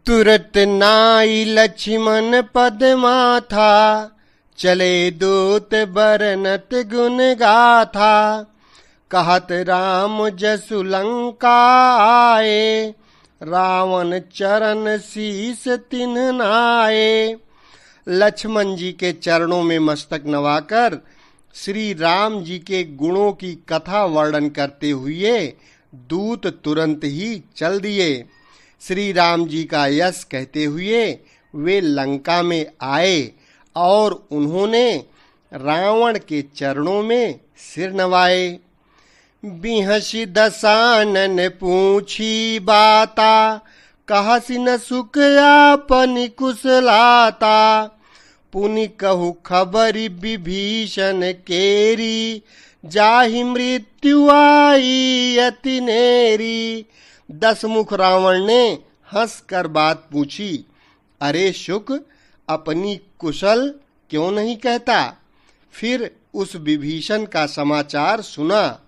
तुरत नाई लक्ष्मण पद माथा, चले दूत बरनत गुण गाथा। कहत राम जसु लंका आए, रावण चरण शीस तिन्ह नाए। लक्ष्मण जी के चरणों में मस्तक नवाकर श्री राम जी के गुणों की कथा वर्णन करते हुए दूत तुरंत ही चल दिए। श्री राम जी का यश कहते हुए वे लंका में आए और उन्होंने रावण के चरणों में सिर नवाए। बिहसी दसानन पूछी बाता, कहसी न सुख आपनि कुशलाता। पुनि कहु खबरि विभीषण केरी, जाहि मृत्यु आई अति नेरी। दसमुख रावण ने हंसकर बात पूछी, अरे शुक, अपनी कुशल क्यों नहीं कहता? फिर उस विभीषण का समाचार सुना,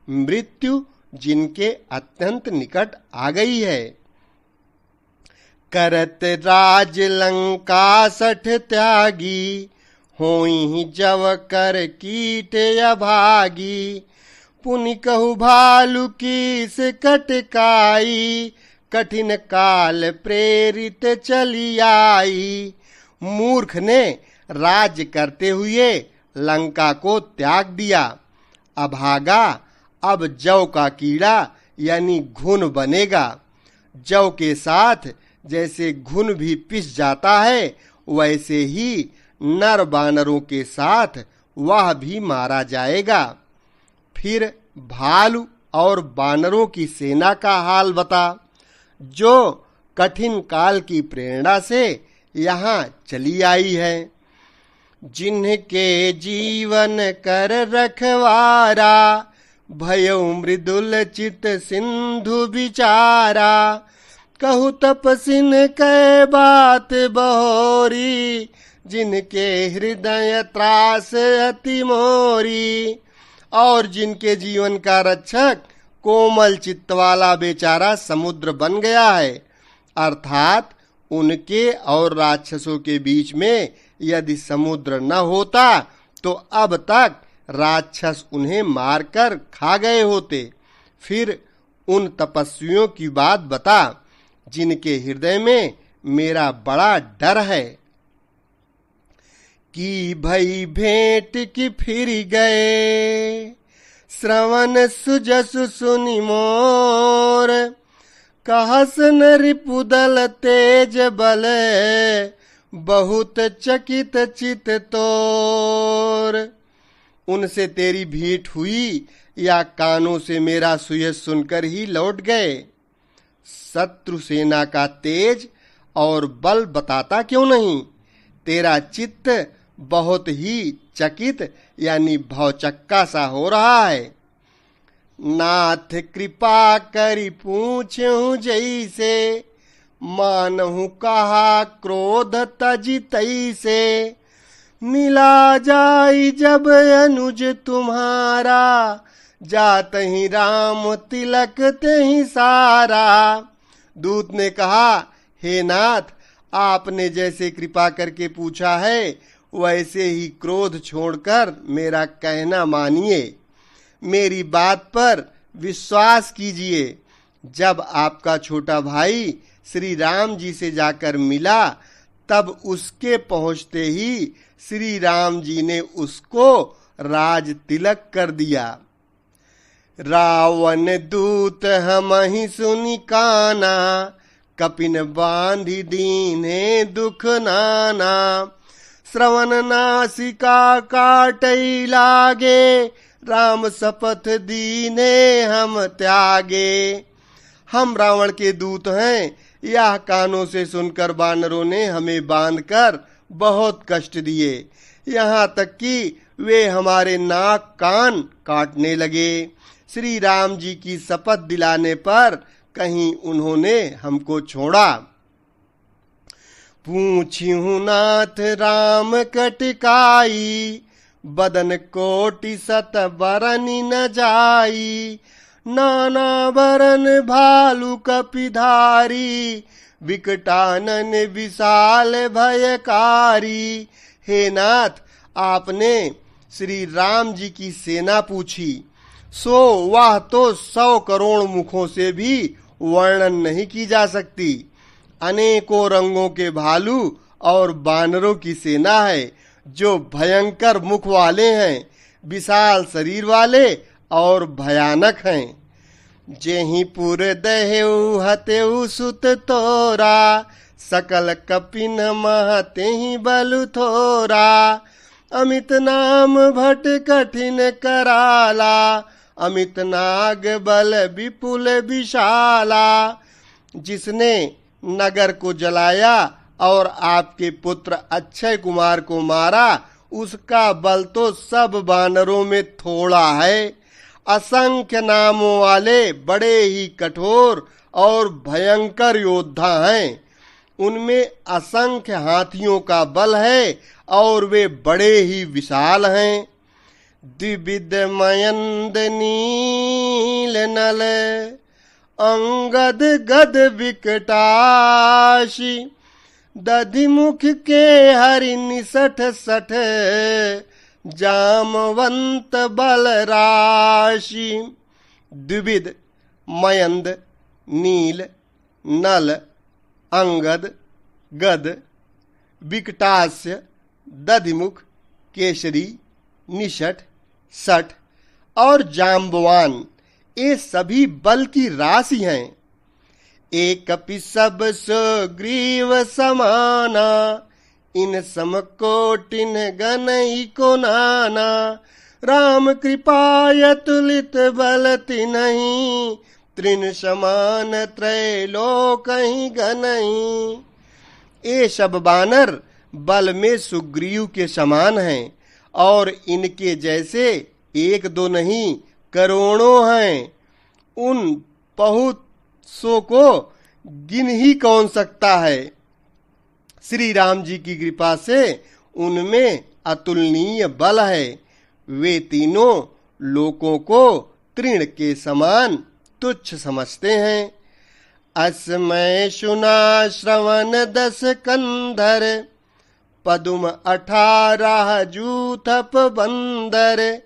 मृत्यु जिनके अत्यंत निकट आ गई है। करत राज लंका सठ त्यागी, होई जव कर कीट अभागी। पुनि कहु भालु कीस कटकाई, कठिन काल प्रेरित चली आई। मूर्ख ने राज करते हुए लंका को त्याग दिया। अभागा अब जौ का कीड़ा यानी घुन बनेगा। जौ के साथ जैसे घुन भी पिस जाता है, वैसे ही नर बानरों के साथ वह भी मारा जाएगा। फिर भालू और बानरों की सेना का हाल बता, जो कठिन काल की प्रेरणा से यहाँ चली आई है। जिनके जीवन कर रखवारा, भयो मृदुल चित सिंधु विचारा। कहु तपसिन कै बात बहोरी, जिनके हृदय त्रास अति मोरी। और जिनके जीवन का रक्षक कोमल चित्त वाला बेचारा समुद्र बन गया है। अर्थात उनके और राक्षसों के बीच में यदि समुद्र न होता तो अब तक राक्षस उन्हें मारकर खा गए होते। फिर उन तपस्वियों की बात बता, जिनके हृदय में मेरा बड़ा डर है। कि भई भेंट की फिर गए, श्रवण सुजसु सुनि मोर। कहस न रिपुदल तेज बल, बहुत चकित चित तोर। उनसे तेरी भेंट हुई या कानों से मेरा सुयश सुनकर ही लौट गए? शत्रु सेना का तेज और बल बताता क्यों नहीं? तेरा चित्त बहुत ही चकित यानी भौचक्का सा हो रहा है। नाथ कृपा करी पूछूं जैसे, मानहु कहा क्रोध तजी तैसे। मिला जाई जब अनुज तुम्हारा, जात ही राम तिलक तेहि सारा। दूत ने कहा, हे नाथ, आपने जैसे कृपा करके पूछा है वैसे ही क्रोध छोड़कर मेरा कहना मानिए, मेरी बात पर विश्वास कीजिए। जब आपका छोटा भाई श्री राम जी से जाकर मिला, तब उसके पहुंचते ही श्री राम जी ने उसको राज तिलक कर दिया। रावण दूत हमहि सुनि काना, कपिन बांधि दीन्हे दुख नाना। श्रवण नासिका काटै लागे, राम शपथ दीने हम त्यागे। हम रावण के दूत हैं, यह कानों से सुनकर बानरों ने हमें बांधकर बहुत कष्ट दिए, यहाँ तक कि वे हमारे नाक कान काटने लगे। श्री राम जी की शपथ दिलाने पर कहीं उन्होंने हमको छोड़ा। पूछूं नाथ राम कटकाई, बदन कोटि सत बरनि न जाई। नाना बरन भालु कपिधारी, विकटानन विशाल भयकारी। हे नाथ, आपने श्री राम जी की सेना पूछी, सो वह तो 100 करोड़ मुखों से भी वर्णन नहीं की जा सकती। अनेकों रंगों के भालू और बानरों की सेना है, जो भयंकर मुख वाले हैं, विशाल शरीर वाले और भयानक हैं। जेहि पुर दहेउ हतेउ सुत तोरा, सकल कपिन महतेहि बलु थोरा। अमित नाम भट कठिन कराला, अमित नाग बल विपुल विशाला। जिसने नगर को जलाया और आपके पुत्र अक्षय कुमार को मारा, उसका बल तो सब बानरों में थोड़ा है। असंख्य नामों वाले बड़े ही कठोर और भयंकर योद्धा हैं। उनमें असंख्य हाथियों का बल है और वे बड़े ही विशाल हैं। द्विविध मयंद नील नल, अंगद गद विकटाशी। दधिमुख के हरि निसठ सठ, जामवंत बल राशि। द्विविध मयंद नील नल अंगद गद विकटास्य दधिमुख केसरी निषठ सठ और जाम्बवान, ये सभी बल की राशि हैं। एक कपि सब सुग्रीव समाना, इन समकोटिन गनई को नाना। राम कृपाय तुलित बल तिन्हि, तृण समान त्रैलोकहि गनई। ये सब बानर बल में सुग्रीव के समान हैं और इनके जैसे एक दो नहीं करोड़ों हैं। उन बहुत सो को गिन ही कौन सकता है। श्री राम जी की कृपा से उनमें अतुलनीय बल है। वे तीनों लोकों को तृण के समान तुच्छ समझते हैं। अस्मय सुना श्रवण 10 कंधर, पदुम 18 जूथप बंदर।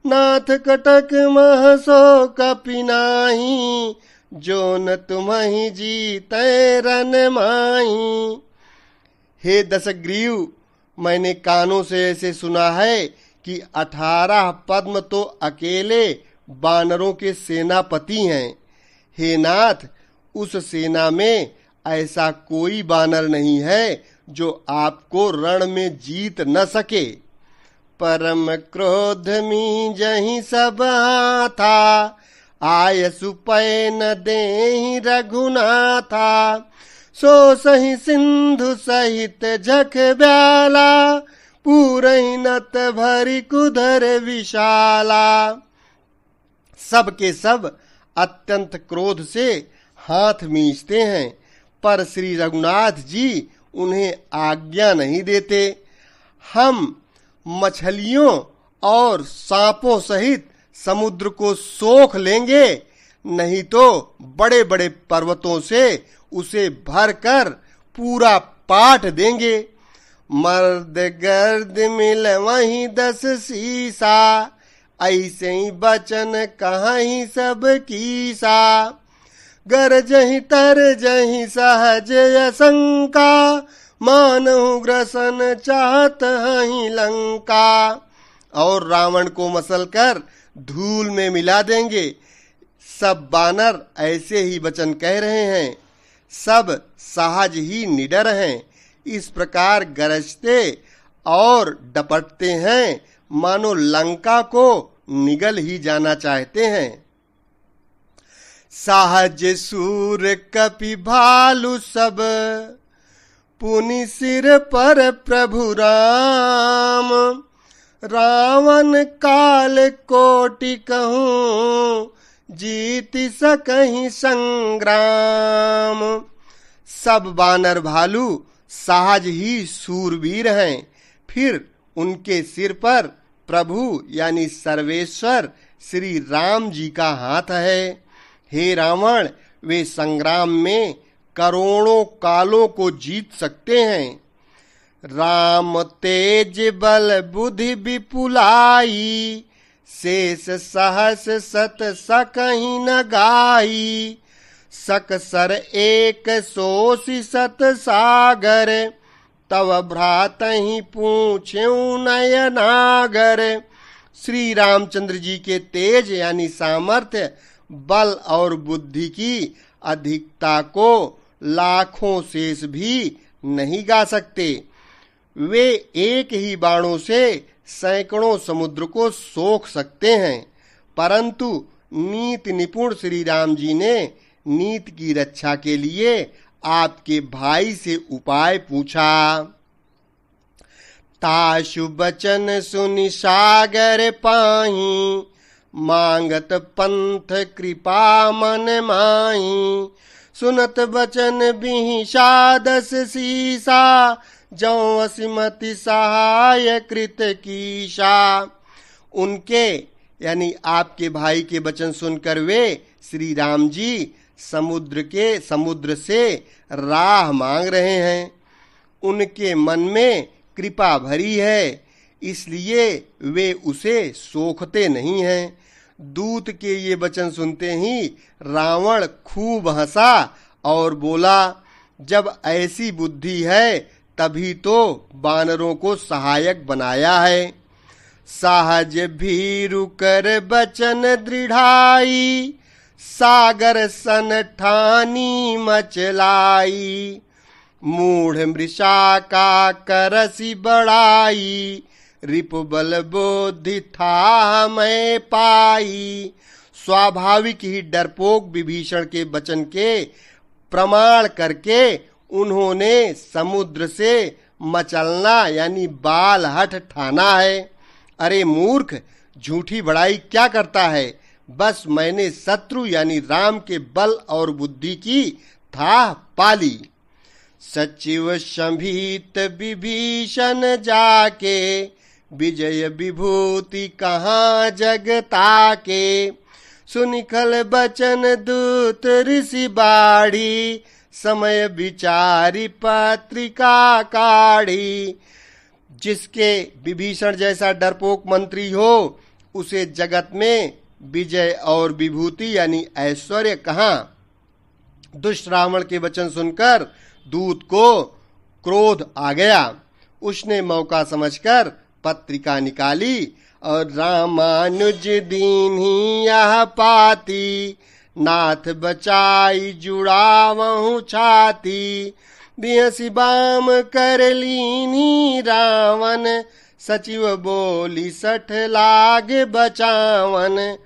नाथ कटक महसो कपि नाही, जो न तुम्हि जीतै रन माही। हे दशग्रीव, मैंने कानों से ऐसे सुना है कि 18 पद्म तो अकेले बानरों के सेनापति हैं। हे नाथ, उस सेना में ऐसा कोई बानर नहीं है जो आपको रण में जीत न सके। परम क्रोध मी जहि सब था, आय सुपय न देहि रघुनाथा। सो सही सिंधु सहित झख ब्याला, पूरहि नत भरी कुधर विशाला। सब के सब अत्यंत क्रोध से हाथ मींचते हैं, पर श्री रघुनाथ जी उन्हें आज्ञा नहीं देते। हम मछलियों और सांपों सहित समुद्र को सोख लेंगे, नहीं तो बड़े बड़े पर्वतों से उसे भरकर पूरा पाट देंगे। मर्द गर्द मिल वहीं 10 सीसा, ऐसे ही बचन कहीं सब कीसा। गरजहि तरजहि सहज असंका, मानहु ग्रसन चाहत हहीं लंका। और रावण को मसल कर धूल में मिला देंगे। सब बानर ऐसे ही वचन कह रहे हैं, सब सहज ही निडर हैं। इस प्रकार गरजते और डपटते हैं, मानो लंका को निगल ही जाना चाहते हैं। सहज सूर कपि भालु सब, पुनि सिर पर प्रभु राम। रावण काल कोटि कहूँ, जीत सकहीं संग्राम। सब बानर भालू सहज ही सूरवीर हैं। फिर उनके सिर पर प्रभु यानी सर्वेश्वर श्री राम जी का हाथ है। हे रावण, वे संग्राम में करोड़ों कालों को जीत सकते हैं। राम तेज बल बुद्धि विपुलाई, शेष सहस सत सकहि न गाई। सकसर एक सोषि सत सागर, तव भ्रातहि पूछ्यु नयनागर। श्री रामचंद्र जी के तेज यानी सामर्थ्य, बल और बुद्धि की अधिकता को लाखों शेष भी नहीं गा सकते। वे एक ही बाणों से सैकड़ों समुद्र को सोख सकते हैं, परंतु नीति निपुण श्री राम जी ने नीति की रक्षा के लिए आपके भाई से उपाय पूछा। ताशु बचन सुनि सागर पाही, मांगत पंथ कृपा मन माही। सुनत बचन बिहि सादस सीसा, जौ असिमति सहाय कृत कीशा। उनके यानी आपके भाई के वचन सुनकर वे श्री राम जी समुद्र से राह मांग रहे हैं। उनके मन में कृपा भरी है, इसलिए वे उसे सोखते नहीं हैं। दूत के ये वचन सुनते ही रावण खूब हंसा और बोला, जब ऐसी बुद्धि है तभी तो वानरों को सहायक बनाया है। सहज भीरु कर बचन दृढ़ाई, सागर सन ठानी मचलाई। मूढ़ मृषा का करसी बढ़ाई, रिपु बल बुद्धि था मैं पाई। स्वाभाविक ही डरपोक विभीषण के वचन के प्रमाण करके उन्होंने समुद्र से मचलना यानी बाल हठ ठाना है। अरे मूर्ख, झूठी बड़ाई क्या करता है? बस मैंने शत्रु यानी राम के बल और बुद्धि की था पाली। सचिव संभीत विभीषण जाके, विजय विभूति कहाँ जगता के। सुनिखल बचन दूत ऋषि बाढ़ी, समय विचारी पत्रिका काढ़ी। जिसके विभीषण जैसा डरपोक मंत्री हो, उसे जगत में विजय और विभूति यानी ऐश्वर्य कहाँ। दुष्ट रावण के वचन सुनकर दूत को क्रोध आ गया। उसने मौका समझकर पत्रिका निकाली और रामानुज दीन्ही यह पाती, नाथ बचाई जुड़ावहु छाती। बिहसी बाम कर लीनी रावण, सचिव बोली सठ लाग बचावन।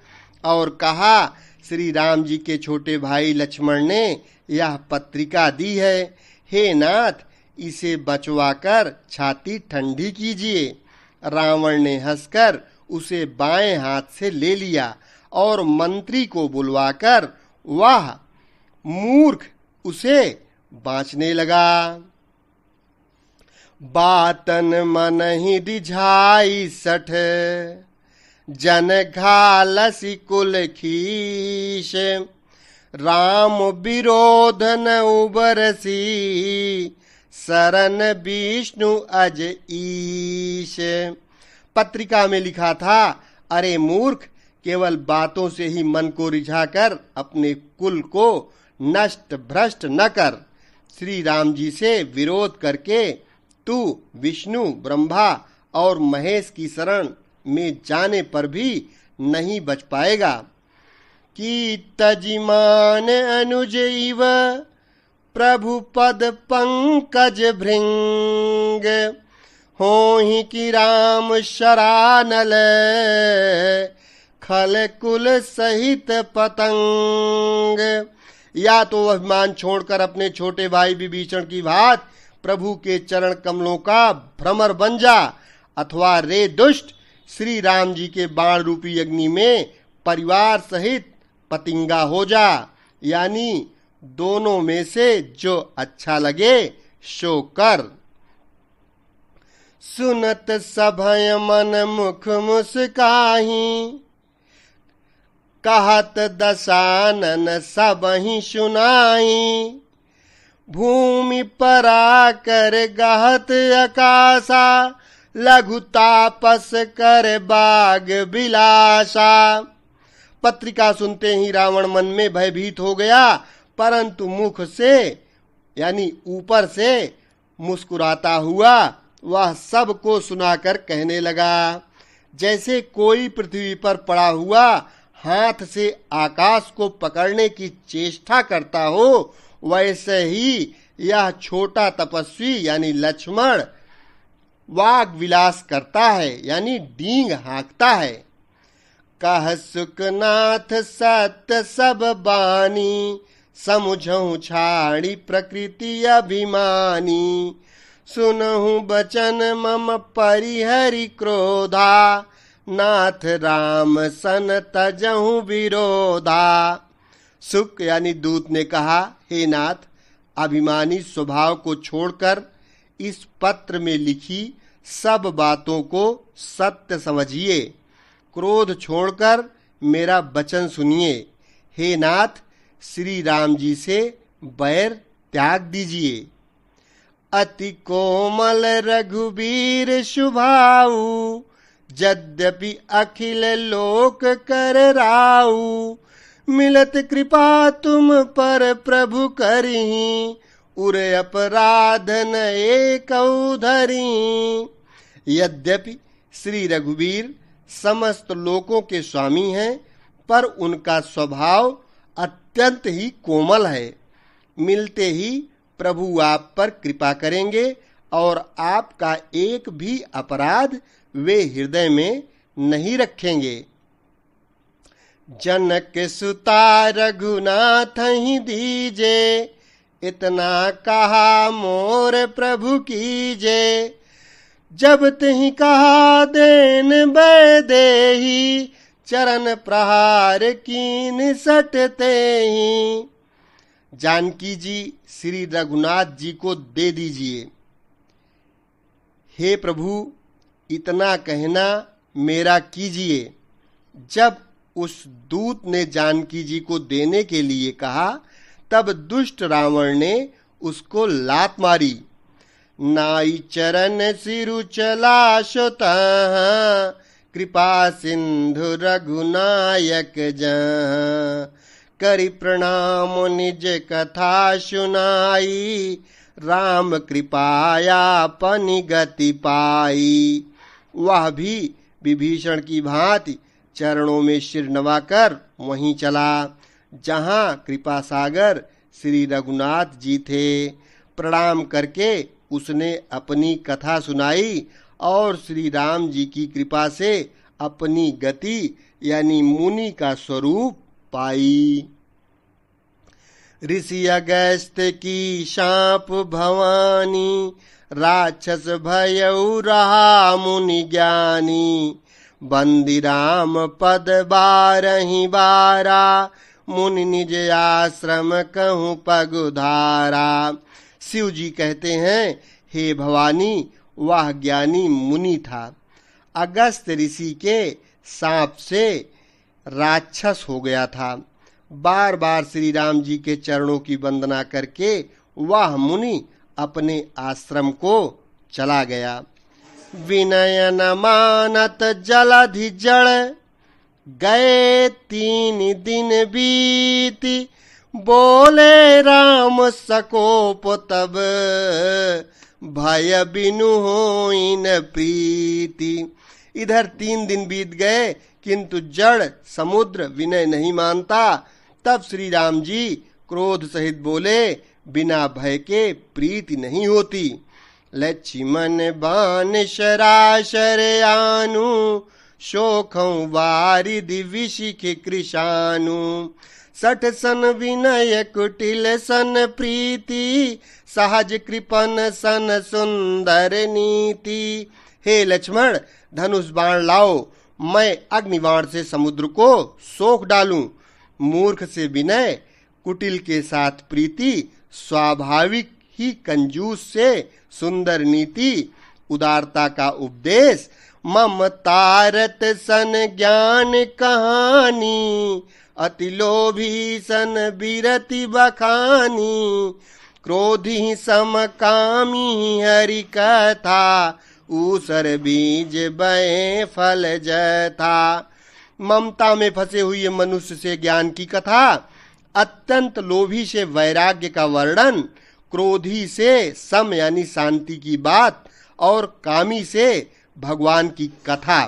और कहा, श्री राम जी के छोटे भाई लक्ष्मण ने यह पत्रिका दी है, हे नाथ, इसे बचवाकर छाती ठंडी कीजिए। रावण ने हंसकर उसे बाएं हाथ से ले लिया और मंत्री को बुलवाकर वह मूर्ख उसे बांचने लगा। बातन मन ही रिझाई सठ, जन घालसी कुल खीश। राम विरोध न उबरसी, शरण विष्णु अज ईश। पत्रिका में लिखा था, अरे मूर्ख, केवल बातों से ही मन को रिझाकर अपने कुल को नष्ट भ्रष्ट न कर। श्री राम जी से विरोध करके तू विष्णु, ब्रह्मा और महेश की शरण में जाने पर भी नहीं बच पाएगा। कि तजिमान अनुज इव, प्रभु पद पंकज भृंग। होहि कि राम शरानल, खल कुल सहित पतंग। या तो अभिमान छोड़कर अपने छोटे भाई विभीषण की भांति प्रभु के चरण कमलों का भ्रमर बन जा, अथवा रे दुष्ट, श्री राम जी के बाण रूपी अग्नि में परिवार सहित पतिंगा हो जा। यानी दोनों में से जो अच्छा लगे सो कर। सुनत सभय मन मुख मुस्काही, कहत दशानन सबहि सुनाई। भूमि परा कर गहत आकाशा, लघु तापस कर बाग बिलासा। पत्रिका सुनते ही रावण मन में भयभीत हो गया, परंतु मुख से यानी ऊपर से मुस्कुराता हुआ वह सबको सुनाकर कहने लगा, जैसे कोई पृथ्वी पर पड़ा हुआ हाथ से आकाश को पकड़ने की चेष्टा करता हो, वैसे ही यह छोटा तपस्वी यानी लक्ष्मण वाग विलास करता है, यानी डींग हाँकता है। कह सुखनाथ सत्य सब बानी, समुझहु छाड़ी प्रकृति अभिमानी। सुनहु बचन मम परिहरि क्रोधा, नाथ राम सन तजहु विरोधा। सुक यानी दूत ने कहा, हे नाथ, अभिमानी स्वभाव को छोड़कर इस पत्र में लिखी सब बातों को सत्य समझिए, क्रोध छोड़कर मेरा वचन सुनिए। हे नाथ, श्री राम जी से बैर त्याग दीजिए। अति कोमल रघुबीर शुभाऊ, यद्यपि अखिल लोक कर राऊ। मिलत कृपा तुम पर प्रभु करहीं, उर अपराध न एकौ धरीं। यद्यपि श्री रघुवीर समस्त लोकों के स्वामी हैं, पर उनका स्वभाव अत्यंत ही कोमल है। मिलते ही प्रभु आप पर कृपा करेंगे और आपका एक भी अपराध वे हृदय में नहीं रखेंगे। जनक सुता रघुनाथ ही दीजे, इतना कहा मोर प्रभु कीजे। जब तिहि कहा देन बैदेही, चरण प्रहार कीन सटते ही। जानकी जी श्री रघुनाथ जी को दे दीजिए। हे प्रभु, इतना कहना मेरा कीजिए। जब उस दूत ने जानकी जी को देने के लिए कहा, तब दुष्ट रावण ने उसको लात मारी। नाई चरण सिरु चला सुतः, कृपा सिंधु रघुनायक जहाँ। करि प्रणाम निज कथा सुनाई, राम कृपाया पनि गति पाई। वह भी विभीषण की भांति चरणों में सिर नवाकर वहीं चला जहां कृपा सागर श्री रघुनाथ जी थे। प्रणाम करके उसने अपनी कथा सुनाई और श्री राम जी की कृपा से अपनी गति यानी मुनि का स्वरूप पाई। ऋषि अगस्त्य की शाप भवानी, राक्षस भयउ रहा मुनि ज्ञानी। बंदी राम पद बारहि बारा, मुनि निज आश्रम कहूँ पगुधारा। शिव जी कहते हैं, हे भवानी, वह ज्ञानी मुनि था। अगस्त ऋषि के सांप से राक्षस हो गया था। बार बार श्री राम जी के चरणों की वंदना करके वह मुनि अपने आश्रम को चला गया। विनय न मानत जलधि जड़, गए 3 दिन बीती। बोले राम सकोप तब, भय बिनु होई न प्रीति। इधर 3 दिन बीत गए, किंतु जड़ समुद्र विनय नहीं मानता। तब श्री राम जी क्रोध सहित बोले, बिना भय के प्रीति नहीं होती। लक्ष्मण बान सरासर आनु, शोखं वारिधि विशिख कृशानु। 60 सन विनय कुटिल सन प्रीति, सहज कृपन सन सुंदर नीति। हे लक्ष्मण, धनुष बाण लाओ, मैं अग्निबाण से समुद्र को सोख डालूं। मूर्ख से विनय, कुटिल के साथ प्रीति, स्वाभाविक ही कंजूस से सुंदर नीति, उदारता का उपदेश। ममतारत सन ज्ञान कहानी, अति लोभी सन बिरति बखानी। क्रोधी समकामी हरि कथा, ऊसर बीज बए फल जथा। ममता में फंसे हुए मनुष्य से ज्ञान की कथा, अत्यंत लोभी से वैराग्य का वर्णन, क्रोधी से सम यानी शांति की बात और कामी से भगवान की कथा।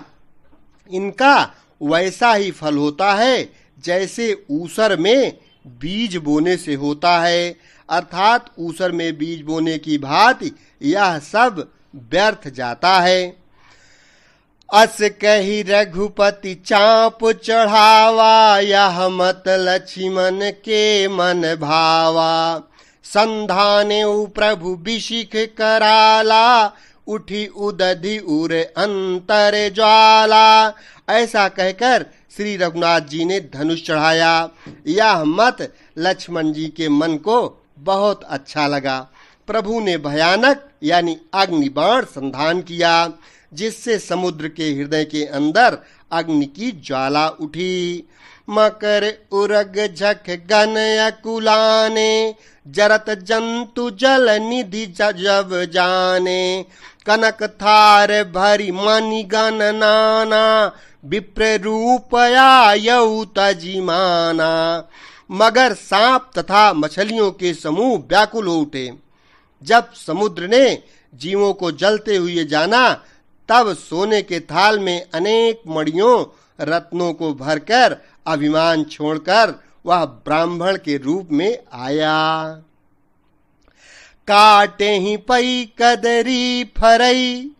इनका वैसा ही फल होता है जैसे ऊसर में बीज बोने से होता है, अर्थात ऊसर में बीज बोने की भांति यह सब व्यर्थ जाता है। अस कही रघुपति चाप चढ़ावा, यह मत लक्ष्मण के मन भावा। संधाने प्रभु बिशिख कराला, उठी उदधि उर अंतर ज्वाला। ऐसा कहकर श्री रघुनाथ जी ने धनुष चढ़ाया। यह मत लक्ष्मण जी के मन को बहुत अच्छा लगा। प्रभु ने भयानक यानी अग्नि बाण संधान किया, जिससे समुद्र के हृदय के अंदर अग्नि की ज्वाला उठी। मकर उरग झक गन अकुलाने, जरत जंतु जल निधि जब जाने। कनक थार भरी मणि गण नाना, विप्र रूप आयौ तजिमाना। मगर सांप तथा मछलियों के समूह व्याकुल हो उठे। जब समुद्र ने जीवों को जलते हुए जाना, तब सोने के थाल में अनेक मणियों रत्नों को भरकर अभिमान छोड़कर वह ब्राह्मण के रूप में आया। काटे ही पई कदरी फरई,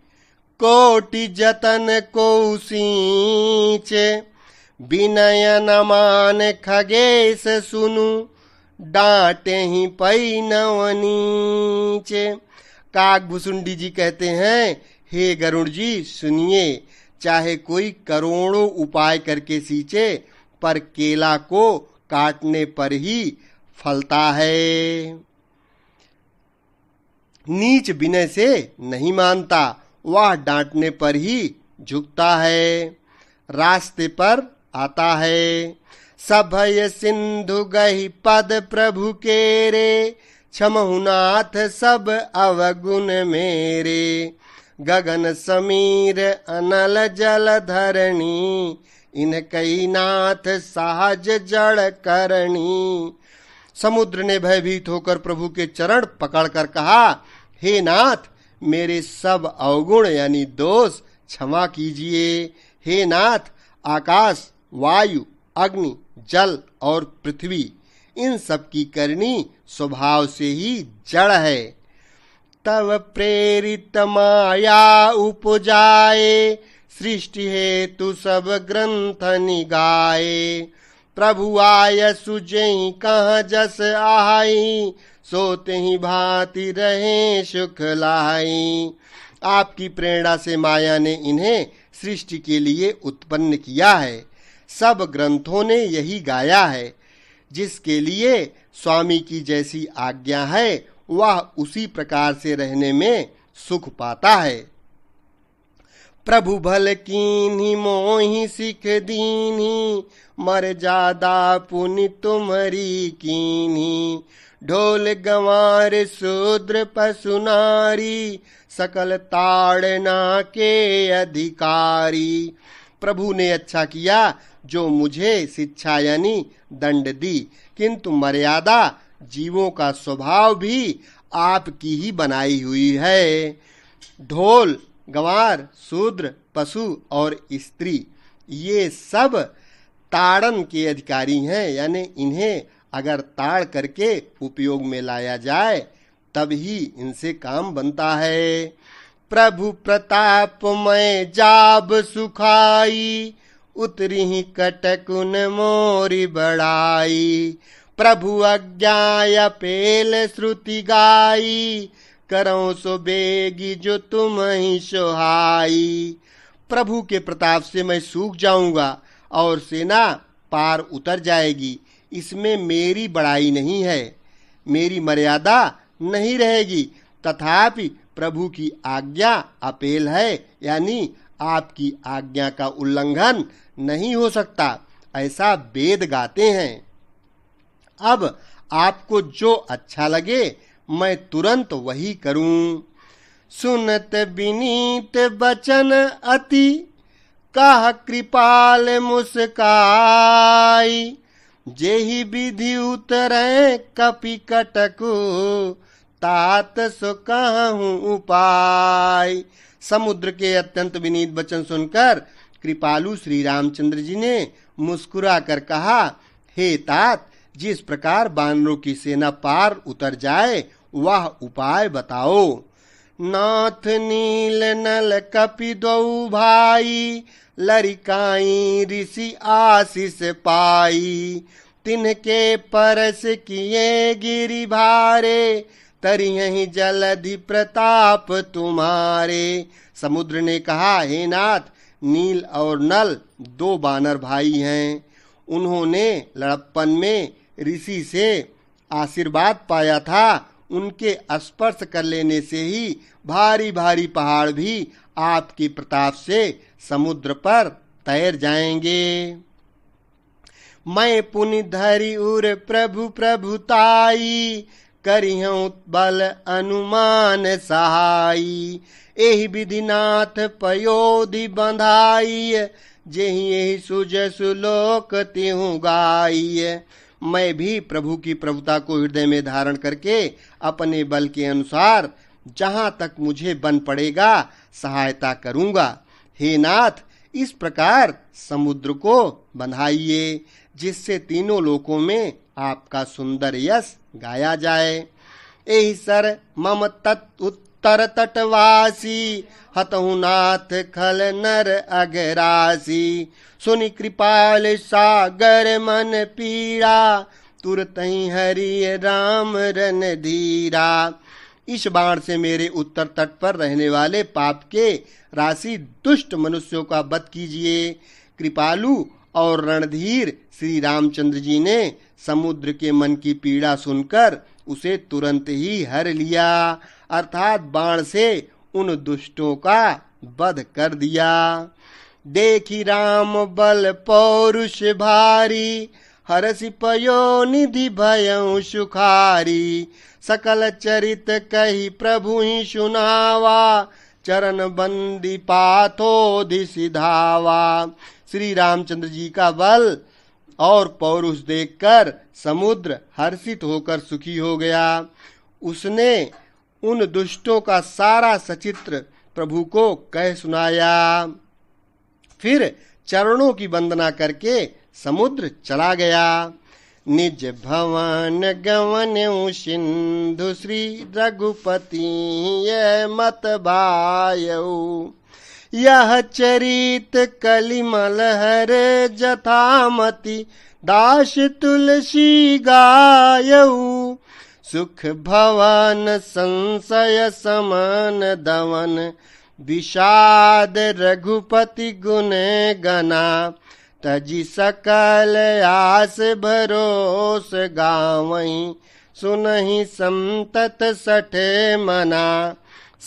कोटि जतन को सींच। विनय न मान खगेश सुनु, डांटे ही पई नवनीच। काकभुसुंडी जी कहते हैं, हे गरुड़ जी सुनिए, चाहे कोई करोड़ों उपाय करके सींचे, पर केला को काटने पर ही फलता है। नीच विनय से नहीं मानता, वह डांटने पर ही झुकता है, रास्ते पर आता है। सभय सिंधु गहि पद प्रभु केरे, क्षमहुनाथ सब अवगुण मेरे। गगन समीर अनल जल धरणी, इनकई नाथ सहज जड़ करणी। समुद्र ने भयभीत होकर प्रभु के चरण पकड़कर कहा, हे नाथ, मेरे सब अवगुण यानी दोष क्षमा कीजिए। हे नाथ, आकाश, वायु, अग्नि, जल और पृथ्वी, इन सब की करनी स्वभाव से ही जड़ है। तव प्रेरित माया उपजाए, सृष्टि हेतु सब ग्रंथ निगाए। प्रभु आय सुजई कहाँ जस आई, सोते ही भांति रहे सुख लाई। आपकी प्रेरणा से माया ने इन्हें सृष्टि के लिए उत्पन्न किया है। सब ग्रंथों ने यही गाया है। जिसके लिए स्वामी की जैसी आज्ञा है, वह उसी प्रकार से रहने में सुख पाता है। प्रभु भल कीन्ही मोहि सिख दीन्ही, मर जादा पुनि तुम्हारी कीन्ही। ढोल गंवार शूद्र पशु नारी, सकल ताड़ना के अधिकारी। प्रभु ने अच्छा किया जो मुझे शिक्षा यानी दंड दी, किंतु मर्यादा जीवों का स्वभाव भी आपकी ही बनाई हुई है। ढोल, गंवार, शूद्र, पशु और स्त्री, ये सब ताड़न के अधिकारी हैं, यानी इन्हें अगर ताड़ करके उपयोग में लाया जाए तब ही इनसे काम बनता है। प्रभु प्रताप मैं जाब सुखाई, उतरी ही कटकुन मोरी बढ़ाई। प्रभु आज्ञा पेल श्रुति गाई, करो सो बेगी जो तुम ही सोहाई। प्रभु के प्रताप से मैं सूख जाऊंगा और सेना पार उतर जाएगी। इसमें मेरी बड़ाई नहीं है, मेरी मर्यादा नहीं रहेगी, तथापि प्रभु की आज्ञा अपेल है, यानी आपकी आज्ञा का उल्लंघन नहीं हो सकता, ऐसा वेद गाते हैं। अब आपको जो अच्छा लगे मैं तुरंत वही करूं। सुनत विनीत बचन अति, कहा कृपाल मुस्काई। जेहि विधि उतरे कपि कटकु, तात सो कहूं उपाय। समुद्र के अत्यंत विनीत वचन सुनकर कृपालु श्री रामचंद्र जी ने मुस्कुरा कर कहा, हे तात, जिस प्रकार बानरों की सेना पार उतर जाए वह उपाय बताओ। नाथ नील नल कपि दो भाई, लरिकाई ऋषि आशीष पाई। तिनके परस किए गिरि भारे, तरियहि जलधि प्रताप तुम्हारे। समुद्र ने कहा, हे नाथ, नील और नल दो बानर भाई हैं। उन्होंने लड़प्पन में ऋषि से आशीर्वाद पाया था। उनके स्पर्श कर लेने से ही भारी भारी पहाड़ भी आपके प्रताप से समुद्र पर तैर जाएंगे। मैं पुनि धरि उर प्रभु प्रभुताई, करिहूं बल अनुमान सहाई। एहि विधि नाथ पयोधि बंधाई, जेहि एहि सुज सुलोक तिहु गाई। मैं भी प्रभु की प्रभुता को हृदय में धारण करके अपने बल के अनुसार जहां तक मुझे बन पड़ेगा सहायता करूंगा। हे नाथ, इस प्रकार समुद्र को बंधाइए, जिससे तीनों लोकों में आपका सुंदर यश गाया जाए। एहि सर मम उत्तर तटवासी, हतहु नाथ खल नर अगरासी। सुनि कृपाल सागर मन पीड़ा, तुरतहि हरि राम रन धीरा। इस बाण से मेरे उत्तर तट पर रहने वाले पाप के राशि दुष्ट मनुष्यों का वध कीजिए। कृपालु और रणधीर श्री रामचंद्र जी ने समुद्र के मन की पीड़ा सुनकर उसे तुरंत ही हर लिया, अर्थात बाण से उन दुष्टों का वध कर दिया। देखी राम बल पौरुष भारी, हरसि पयो निधि भयउ सुखारी। सकल चरित कही प्रभु ही सुनावा, चरण बंदी पाथो सिधावा। श्री रामचंद्र जी का बल और पौरुष देखकर समुद्र हर्षित होकर सुखी हो गया। उसने उन दुष्टों का सारा सचित्र प्रभु को कह सुनाया। फिर चरणों की वंदना करके समुद्र चला गया। निज भवन गवन्यु सिंधु, श्री रघुपति ये मत भायऊ। यह चरित कलिमल हर जथामति, दास तुलसी गायऊ। सुख भवन संशय समन दवन, विषाद रघुपति गुण गना। तजी सकल आस भरोस गावहीं, सुनहि संतत सठे मना।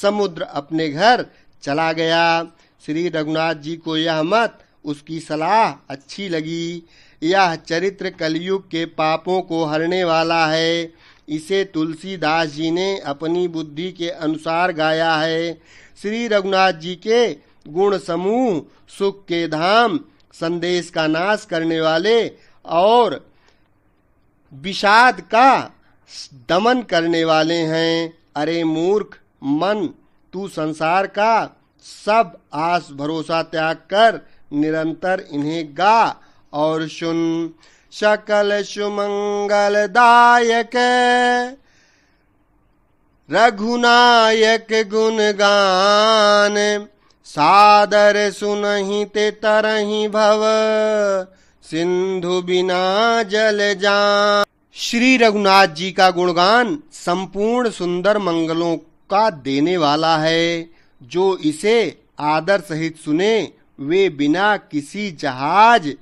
समुद्र अपने घर चला गया। श्री रघुनाथ जी को यह मत उसकी सलाह अच्छी लगी। यह चरित्र कलयुग के पापों को हरने वाला है। इसे तुलसीदास जी ने अपनी बुद्धि के अनुसार गाया है। श्री रघुनाथ जी के गुण समूह सुख के धाम, संदेश का नाश करने वाले और विषाद का दमन करने वाले हैं। अरे मूर्ख मन, तू संसार का सब आस भरोसा त्याग कर निरंतर इन्हें गा और सुन। सकल सुमंगल दायक रघुनायक गुण गान, सादर सुनहि ते तरहि भव, सिंधु बिना जल जान। श्री रघुनाथ जी का गुणगान संपूर्ण सुंदर मंगलों का देने वाला है। जो इसे आदर सहित सुने वे बिना किसी जहाज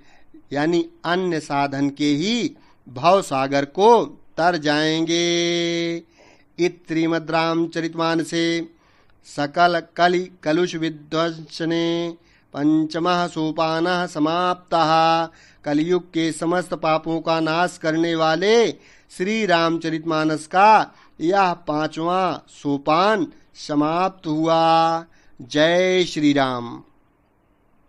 यानी अन्य साधन के ही भव सागर को तर जाएंगे। श्रीमद् रामचरितमानसे सकल कलि कलुष विध्वंसने पंचमः सोपानः समाप्तः। कलयुग के समस्त पापों का नाश करने वाले श्री रामचरितमानस का यह 5वां सोपान समाप्त हुआ। जय श्री राम।